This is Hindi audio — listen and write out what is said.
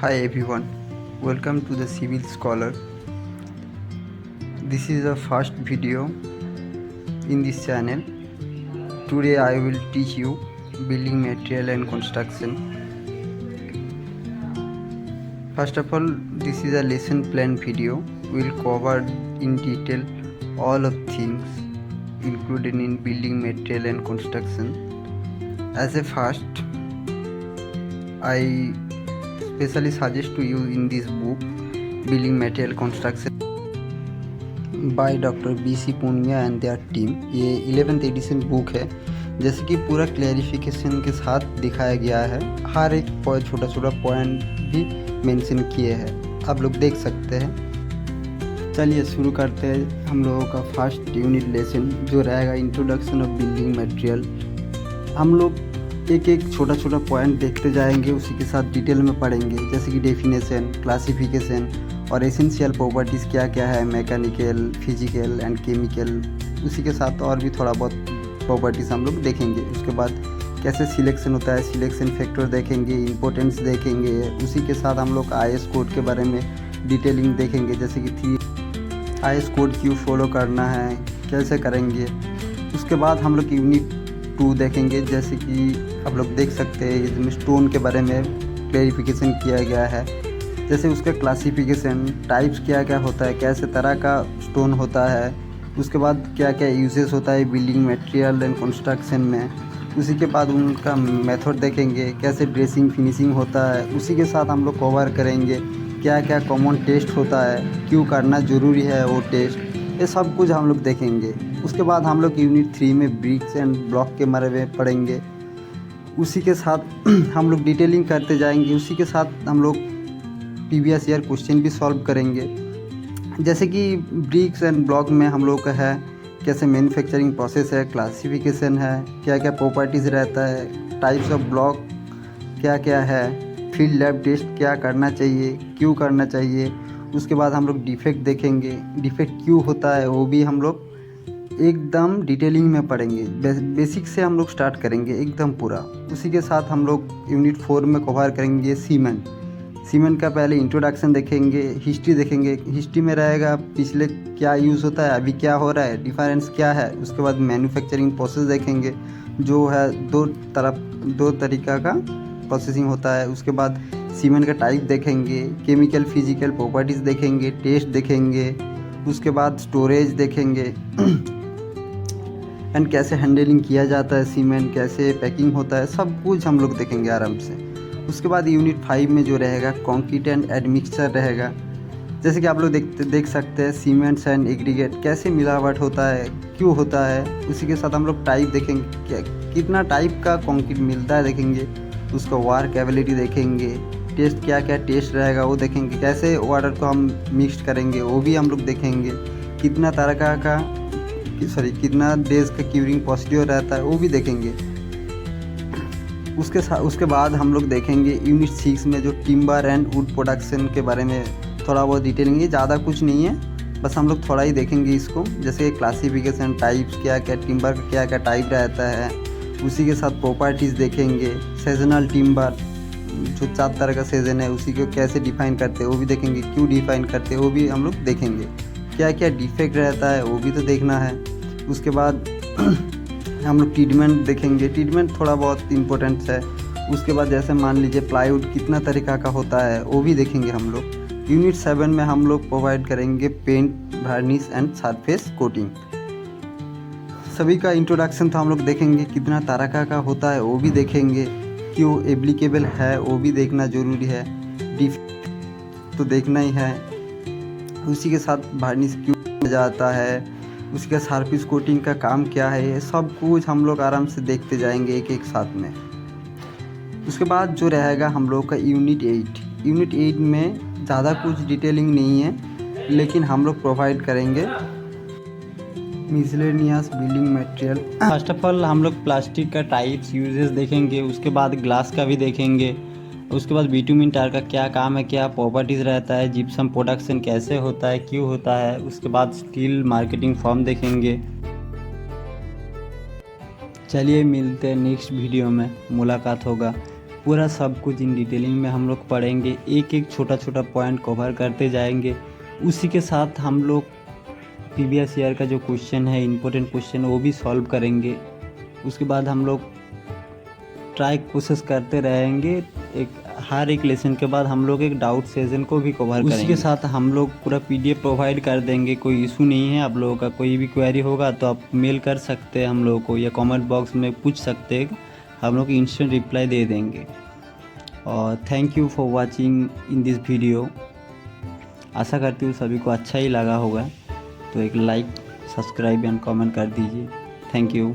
Hi everyone, welcome to the Civil Scholar. This is the first video in this channel. Today I will teach you building material and construction. First of all, this is a lesson plan video. We will cover in detail all of things included in building material and construction. As a first, I specially suggest to you in this book Building Material Construction by Dr. B.C. Punia and their team. ये 11th एडिशन बुक है। जैसे कि पूरा क्लैरिफिकेशन के साथ दिखाया गया है, हर एक छोटा छोटा पॉइंट भी मेंशन किए हैं, आप लोग देख सकते हैं। चलिए शुरू करते हैं हम लोगों का फर्स्ट यूनिट लेसन जो रहेगा इंट्रोडक्शन ऑफ बिल्डिंग मटेरियल। हम लोग एक एक छोटा छोटा पॉइंट देखते जाएंगे, उसी के साथ डिटेल में पढ़ेंगे, जैसे कि डेफिनेशन, क्लासिफिकेशन और एसेंशियल प्रॉपर्टीज़ क्या क्या है, मैकेनिकल, फिजिकल एंड केमिकल। उसी के साथ और भी थोड़ा बहुत प्रॉपर्टीज़ हम लोग देखेंगे। उसके बाद कैसे सिलेक्शन होता है, सिलेक्शन फैक्टर देखेंगे, इम्पोर्टेंस देखेंगे। उसी के साथ हम लोग IS कोड के बारे में डिटेलिंग देखेंगे, जैसे कि IS कोड क्यों फॉलो करना है, कैसे करेंगे। उसके बाद हम लोग यूनिट 2 देखेंगे, जैसे कि आप लोग देख सकते हैं इसमें स्टोन के बारे में क्लैरिफिकेशन किया गया है, जैसे उसका क्लासिफिकेशन, टाइप्स क्या क्या होता है, कैसे तरह का स्टोन होता है। उसके बाद क्या क्या यूजेस होता है बिल्डिंग मटेरियल एंड कंस्ट्रक्शन में। उसी के बाद उनका मेथड देखेंगे, कैसे ड्रेसिंग फिनिशिंग होता है। उसी के साथ हम लोग कवर करेंगे क्या क्या कॉमन टेस्ट होता है, क्यों करना ज़रूरी है वो टेस्ट, ये सब कुछ हम लोग देखेंगे। उसके बाद हम लोग यूनिट 3 में ब्रिक्स एंड ब्लॉक के बारे में पढ़ेंगे। उसी के साथ हम लोग डिटेलिंग करते जाएंगे। उसी के साथ हम लोग प्रीवियस ईयर क्वेश्चन भी सॉल्व करेंगे, जैसे कि ब्रिक्स एंड ब्लॉक में हम लोग का है कैसे मैन्युफैक्चरिंग प्रोसेस है, क्लासिफिकेशन है, क्या क्या प्रॉपर्टीज़ रहता है, टाइप्स ऑफ ब्लॉक क्या क्या है, फील्ड लैब टेस्ट क्या करना चाहिए, क्यों करना चाहिए। उसके बाद हम लोग डिफेक्ट देखेंगे, डिफेक्ट क्यों होता है वो भी हम लोग एकदम डिटेलिंग में पढ़ेंगे। बेसिक से हम लोग स्टार्ट करेंगे एकदम पूरा। उसी के साथ हम लोग यूनिट 4 में कवर करेंगे सीमेंट का पहले इंट्रोडक्शन देखेंगे, हिस्ट्री देखेंगे। हिस्ट्री में रहेगा पिछले क्या यूज़ होता है, अभी क्या हो रहा है, डिफरेंस क्या है। उसके बाद मैन्युफैक्चरिंग प्रोसेस देखेंगे, जो है दो तरीका का प्रोसेसिंग होता है। उसके बाद सीमेंट का टाइप देखेंगे, केमिकल फिजिकल प्रॉपर्टीज़ देखेंगे, टेस्ट देखेंगे। उसके बाद स्टोरेज देखेंगे एंड कैसे हैंडलिंग किया जाता है सीमेंट, कैसे पैकिंग होता है, सब कुछ हम लोग देखेंगे आराम से। उसके बाद यूनिट 5 में जो रहेगा कंक्रीट एंड एडमिक्सचर रहेगा, जैसे कि आप लोग देख सकते हैं सीमेंट्स एंड एग्रीगेट कैसे मिलावट होता है, क्यों होता है। उसी के साथ हम लोग टाइप देखेंगे, कितना टाइप का कंक्रीट मिलता है देखेंगे। उसका वार कैपेबिलिटी देखेंगे, टेस्ट क्या क्या टेस्ट रहेगा वो देखेंगे, कैसे वाटर को हम मिक्स करेंगे वो भी हम लोग देखेंगे, कितना तरह का कितना डेज का क्यूरिंग प्रोसीड्योर रहता है वो भी देखेंगे। उसके बाद हम लोग देखेंगे यूनिट 6 में जो टिम्बर एंड वुड प्रोडक्शन के बारे में थोड़ा बहुत डिटेलिंग, ये ज़्यादा कुछ नहीं है, बस हम लोग थोड़ा ही देखेंगे इसको, जैसे क्लासिफिकेशन, टाइप्स क्या क्या, टिम्बर का क्या क्या टाइप रहता है। उसी के साथ प्रॉपर्टीज़ देखेंगे, सीजनल टिम्बर जो 4 तरह का सीजन है उसी को कैसे डिफ़ाइन करते हैं वो भी देखेंगे, क्यों डिफ़ाइन करते हैं वो भी हम लोग देखेंगे, क्या क्या डिफेक्ट रहता है वो भी तो देखना है। उसके बाद हम लोग ट्रीटमेंट देखेंगे, ट्रीटमेंट थोड़ा बहुत इम्पोर्टेंट है। उसके बाद जैसे मान लीजिए प्लाईवुड कितना तरीका का होता है वो भी देखेंगे हम लोग। यूनिट 7 में हम लोग प्रोवाइड करेंगे paint, varnish and surface coating. सभी का इंट्रोडक्शन तो हम लोग देखेंगे, कितना तरीका का होता है वो भी देखेंगे, क्यों एप्लीकेबल है वो भी देखना ज़रूरी है, डिफेक्ट तो देखना ही है। उसी के साथ वार्निश क्यों जाता है, उसका सरफेस कोटिंग का काम क्या है, ये सब कुछ हम लोग आराम से देखते जाएंगे एक एक साथ में। उसके बाद जो रहेगा हम लोग का यूनिट 8 में ज़्यादा कुछ डिटेलिंग नहीं है, लेकिन हम लोग प्रोवाइड करेंगे miscellaneous building material. First of all हम लोग प्लास्टिक का टाइप्स यूजेस देखेंगे, उसके बाद ग्लास का भी देखेंगे। उसके बाद बिटुमिन टार का क्या काम है, क्या प्रॉपर्टीज़ रहता है, जिप्सम प्रोडक्शन कैसे होता है, क्यों होता है। उसके बाद स्टील मार्केटिंग फॉर्म देखेंगे। चलिए मिलते हैं नेक्स्ट वीडियो में, मुलाकात होगा। पूरा सब कुछ इन डिटेलिंग में हम लोग पढ़ेंगे, एक एक छोटा छोटा पॉइंट कवर करते जाएंगे। उसी के साथ हम लोग प्रीवियस ईयर का जो क्वेश्चन है, इम्पोर्टेंट क्वेश्चन, वो भी सॉल्व करेंगे। उसके बाद हम लोग ट्राई कोशिश करते रहेंगे। हर एक लेसन के बाद हम लोग एक डाउट सेशन को भी कवर करेंगे। उसी के साथ हम लोग पूरा PDF प्रोवाइड कर देंगे, कोई इशू नहीं है। आप लोगों का कोई भी क्वेरी होगा तो आप मेल कर सकते हैं हम लोगों को, या कमेंट बॉक्स में पूछ सकते हैं, हम लोग इंस्टेंट रिप्लाई दे देंगे। और thank you for watching in this video. आशा करती हूँ सभी को अच्छा ही लगा होगा, तो एक लाइक, सब्सक्राइब एंड कमेंट कर दीजिए। Thank you.